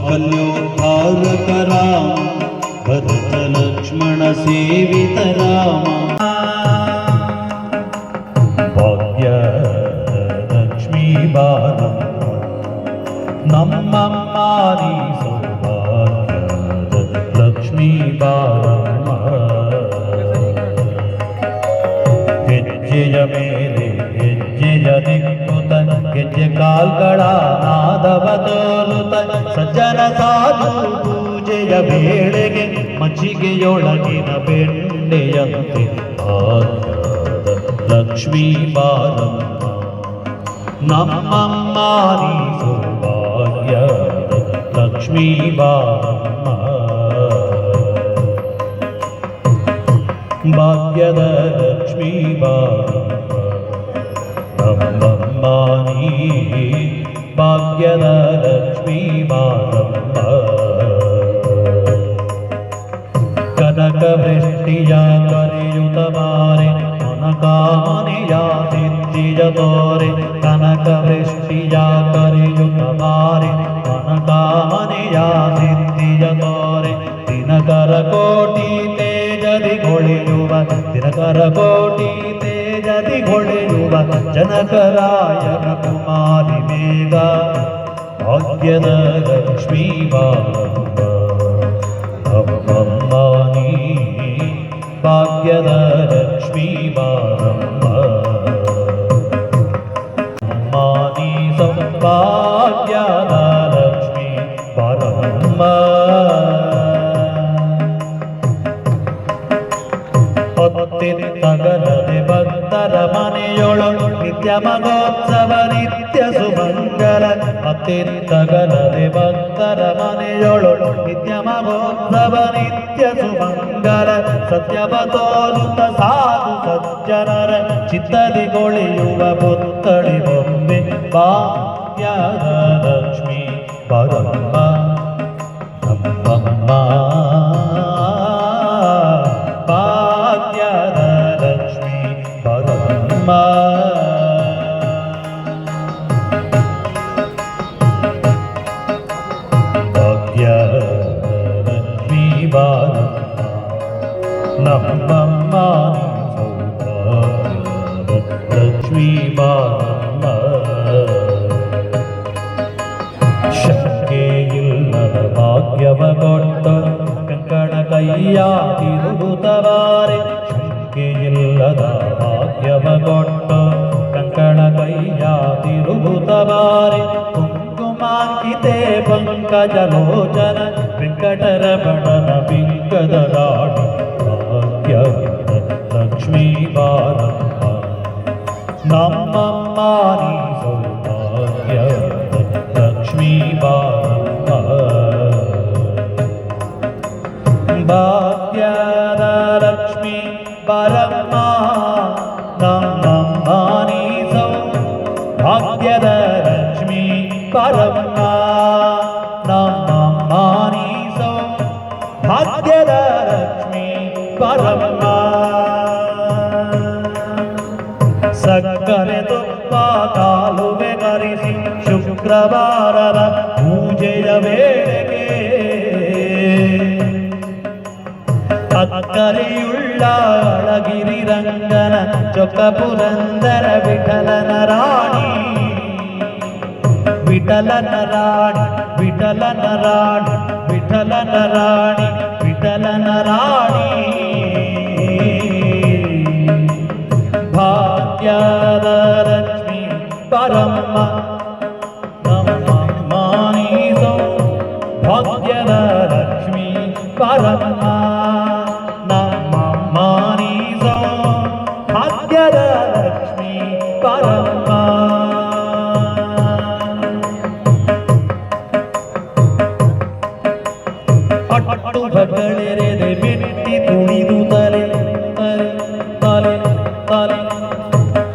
कल्योद्धारक राम भरत लक्ष्मण सेवित राम भाग्य लक्ष्मी बारम नम्मम्मारी सौभाग्य लक्ष्मी बारम ಹೆಜ್ಜೆಯ ಮೇಲೆ ಹೆಜ್ಜೆಯ ದಿಕ್ಕುತ ಗೆಜ್ಜೆ ಕಾಲ್ಗಳ ನಾದವ ತೋರುತ ಸಜ್ಜನ ಸಾಧು ಪೂಜೆಯ ವೇಳೆಗೆ ಮಜ್ಜಿಗೆಯೊಳಗಿನ ಬೆಣ್ಣೆಯಂತೆ ಭಾಗ್ಯದ ಲಕ್ಷ್ಮೀ ಬಾರಮ್ಮ ನಮ್ಮಮ್ಮಾರಿ ಸೌಭಾಗ್ಯದ ಲಕ್ಷ್ಮೀ ಬಾರಮ್ಮ ಭಾಗ್ಯದ ಲಕ್ಷ್ಮೀ ಬಾರಮ್ಮ ನಮ್ಮಮ್ಮಾನಿ ಭಾಗ್ಯದ ಲಕ್ಷ್ಮೀ ಬಾರಮ್ಮ ಕನಕ ವೃಷ್ಟಿಯ ಕರೆಯುತ ಬಾರೆ ಮನಕಾಮನೆಯ ಸಿದ್ಧಿಯ ತೋರೆ ಕನಕ ವೃಷ್ಟಿಯ ಕರೆಯುತ ಬಾರೆ ಮನಕಾಮನೆಯ ಸಿದ್ಧಿಯ ತೋರೆ ದಿನಕರ ಕೋಟಿ ತೇಜದಿ ಹೊಳೆಯುವ ದಿನಕರ ಕೋಟಿ ತೇಜದಿ ಹೊಳೆಯುವ ಜನಕರಾಯನ ಕುಮಾರಿ ಬೇಗ ಭಾಗ್ಯದ ಲಕ್ಷ್ಮೀ ಬಾರಮ್ಮ ನಮ್ಮಮ್ಮಾನಿ ಭಾಗ್ಯದ ಲಕ್ಷ್ಮೀ ಬಾರಮ್ಮ ಅಮ್ಮಾನಿ ಸೌಭಾಗ್ಯದ ಲಕ್ಷ್ಮೀ ಬಾರಮ್ಮ ಹೊತ್ತಿತ್ತಗಲದೆ ಭಕ್ತರ ಮನೆಯೊಳಳು ನಿತ್ಯ ಮಗೋತ್ಸವ ನಿತ್ಯ ಸುಮಂಗಲ ಹೊತ್ತಿತ್ತಗಲದೆ ಭಕ್ತರ ಮನೆಯೊಳಳು ನಿತ್ಯ ಮಗೋತ್ಸವ ನಿತ್ಯ ಸುಮಂಗಲ ಸತ್ಯವ ತೋರುತ್ತ ಸಾಧು ಸಜ್ಜನರ ಚಿತ್ತದಿಗೊಳಿಯುವ ಪುತ್ಥಳಿ ಬೊಂಬೆ ಭಾಗ್ಯದ ಲಕ್ಷ್ಮೀ ಬಾರಮ್ಮ ನಮ್ಮಮ್ಮ ಭಾಗ್ಯದ ಲಕ್ಷ್ಮೀ ಬಾರಮ್ಮ ಭಾಗ್ಯದ ಲಕ್ಷ್ಮೀ ಬಾರಮ್ಮ ನಮ್ಮಮ್ಮ ಸೌಭಾಗ್ಯದ ಲಕ್ಷ್ಮೀ ಬಾರಮ್ಮ ಶಂಕೆಯಿಲ್ಲದ ಭಾಗ್ಯವ ಕೊಟ್ಟು ಕಂಕಣ ಕೈಯ ತಿರುಗುತ್ತವಾರೆ ಶಂಕೆಯಿಲ್ಲದ ಭಾಗ್ಯವ ಕೊಟ್ಟು ಕಂಕಣ ಕೈಯ ತಿರುಗುತ್ತವಾರೆ ಕುಂಕುಮಾಂಕಿತೆ ಪಂಕಜಲೋಚನ ವೆಂಕಟರಮಣನ ಬಿಂಕದ ರಾಣಿ ಭಾಗ್ಯದ ಲಕ್ಷ್ಮೀ ಬಾರಮ್ಮ ನಮ್ಮಮ್ಮಾನಿ ಸೌಭಾಗ್ಯದ ಲಕ್ಷ್ಮೀ ಬಾರಮ್ಮ ಭಾಗ್ಯದ ಲಕ್ಷ್ಮೀ ಬಾರಮ್ಮ ನಮ್ಮಮ್ಮಾನಿ ಸೌಭಾಗ್ಯದ ಲಕ್ಷ್ಮೀ ಬಾರಮ್ಮ ನಮ್ಮಮ್ಮಾನಿ ಸೌಭಾಗ್ಯದ ಲಕ್ಷ್ಮೀ ಬಾರಮ್ಮ ಸಕ್ಕರೆ ತುಪ್ಪ ಕಾಲುವೆ ಕರಿಸಿ ಶುಕ್ರವಾರದ ಪೂಜೆಯ ವೇಳೆಗೆ ಅಕ್ಕರೆಯುಳ್ಳ ಅಳಗಿರಿ ರಂಗನ ಚೊಕ್ಕ ಪುರಂದರ ವಿಠಲನ ರಾಣಿ ವಿಠಲನ ರಾಣಿ ವಿಠಲನ ರಾಣಿ ವಿಠಲನ ರಾಣಿ ವಿಠಲನ ರಾಣಿ ಭಾಗ್ಯದ ಲಕ್ಷ್ಮೀ ಬಾರಮ್ಮ ನಮ್ಮಮ್ಮಾನಿ ಭಾಗ್ಯದ ಲಕ್ಷ್ಮೀ ಬಾರಮ್ಮ ನಮ್ಮಮ್ಮಾನಿ ಭಾಗ್ಯದ ಲಕ್ಷ್ಮೀ ಬಾರಮ್ಮ ಅಟ್ಟು ಬಗಳೆರೆದೆ ಮೆಟ್ಟಿ ತುಳಿದು ತಲೆ ತಲೆ ತಲೆ ತಲೆ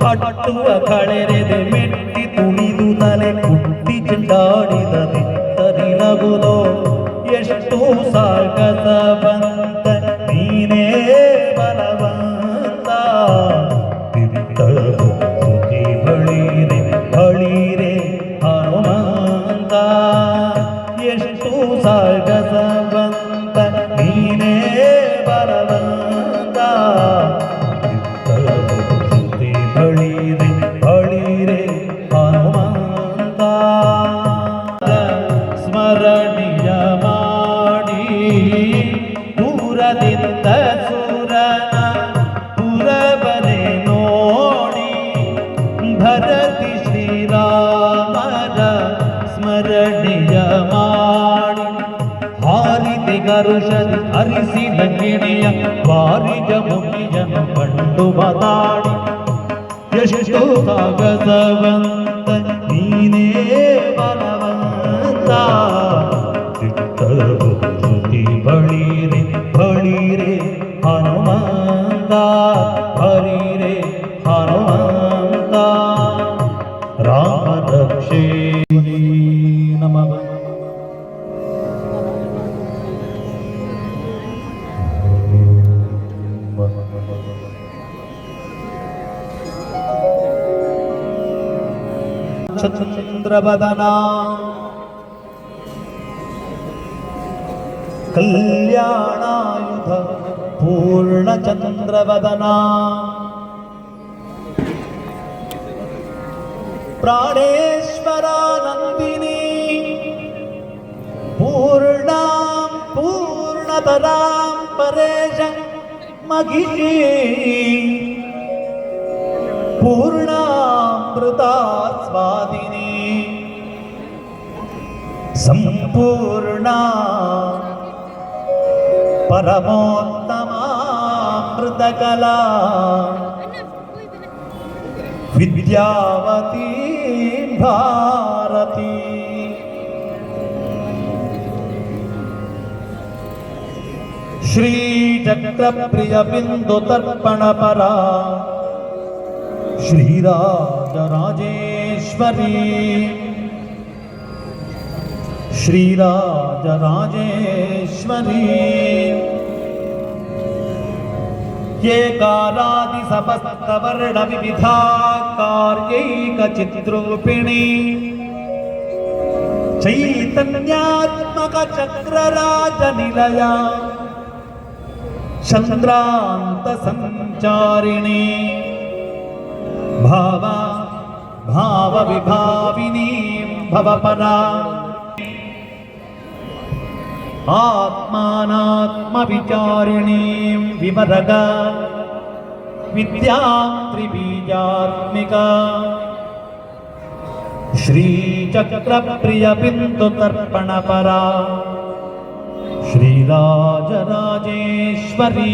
ಅಟ್ಟುವ ಕಳೆರೆದೆ ಮೆಟ್ಟಿ ತುಳಿದು ತಲೆ ಕುಟ್ಟಿ ಚೆಂಡಾಡಿದ ತರಿನಗುಲೋ ಎಷ್ಟು ಸಾಗಸ ಬಂತ ನೀನೇ ಬಲವಂತ ತಿರುಗಿ ಬಳಿರೆ ಬಳಿರೆ ಹನುಮಂತ ಎಷ್ಟು ಸ್ಮರಣೀಯ ಮಾಡಿ ದೂರದಿಂದ ಸುರನ ಪುರವನೆ ನೋಡಿ ಭರತಿ ಶ್ರೀರಾಮರ ಸ್ಮರಣೀಯ ಮಾಡಿ ಹಾರಿದೆ ಗರುಷದಿ ಹರಿಸಿ ಲಂಗಿಣಿಯ ವಾರಿಜ ಮುನಿಯನು ಕಂಡು ಬದಾಡಿ ಎಷ್ಟೋ ಕಾಗದವಂತ ನೀನೇ ಬಲವಂತ ಚಿತ್ತಬುದ್ಧಿ ಬಳಿರೆ ಬಳಿರೆ ಹನುಮಂತ ಹರಿರೆ ಹನುಮಂತ ರಾಮ ರಕ್ಷೇ ನಮಃ. ಚಂದ್ರವದನ ಕಲ್ಯಾಣಾಯುಧ ಪೂರ್ಣ ಚಂದ್ರವದನ ಪ್ರಾಣೇಶ್ವರ ನಂದಿನಿ ಪೂರ್ಣಾಂ ಪೂರ್ಣತರಾಂ ಪರೇಶ ಮಗಿಷಿ ಪೂರ್ಣಾಮೃತ ಸ್ವಾದಿನಿ ಸಂಪೂರ್ಣ ಪರಮೋತ್ತಮಾಮೃತಕಲಾ ವಿದ್ಯಾವತಿ ಭಾರತಿ ಶ್ರೀ ಚಕ್ರಪ್ರಿಯ ಬಿಂದು ತರ್ಪಣ ಪರ ಶ್ರೀರಾಜರಾಜೇಶ್ವರಿ ಶ್ರೀರಾಜರಾಜೇಶ್ವರಿ ಏಕಾರಾದಿ ಸಮಸ್ತವರ್ಣ ವಿವಿಧಾಕಾರ್ಯೈಕ ಚಿದ್ರೂಪಿಣಿ ಚೈತನ್ಯಾತ್ಮಕ ಚಕ್ರರಾಜ ನಿಲಯ ಚಂದ್ರಾಂತ ಸಂಚಾರಿಣಿ ಭಾವ ಭಾವ ವಿಭಾವಿನಿ ಭವಪರಾ ಆತ್ಮಾನಾತ್ಮ ವಿಚಾರಿಣೀಂ ವಿವರಗ ವಿದ್ಯಾತ್ರಿ ಬೀಜಾತ್ಮಿಕ ಶ್ರೀ ಚಕ್ರ ಪ್ರಿಯ ಬಿಂದು ತರ್ಪಣ ಪರ ಶ್ರೀರಾಜರಾಜೇಶ್ವರಿ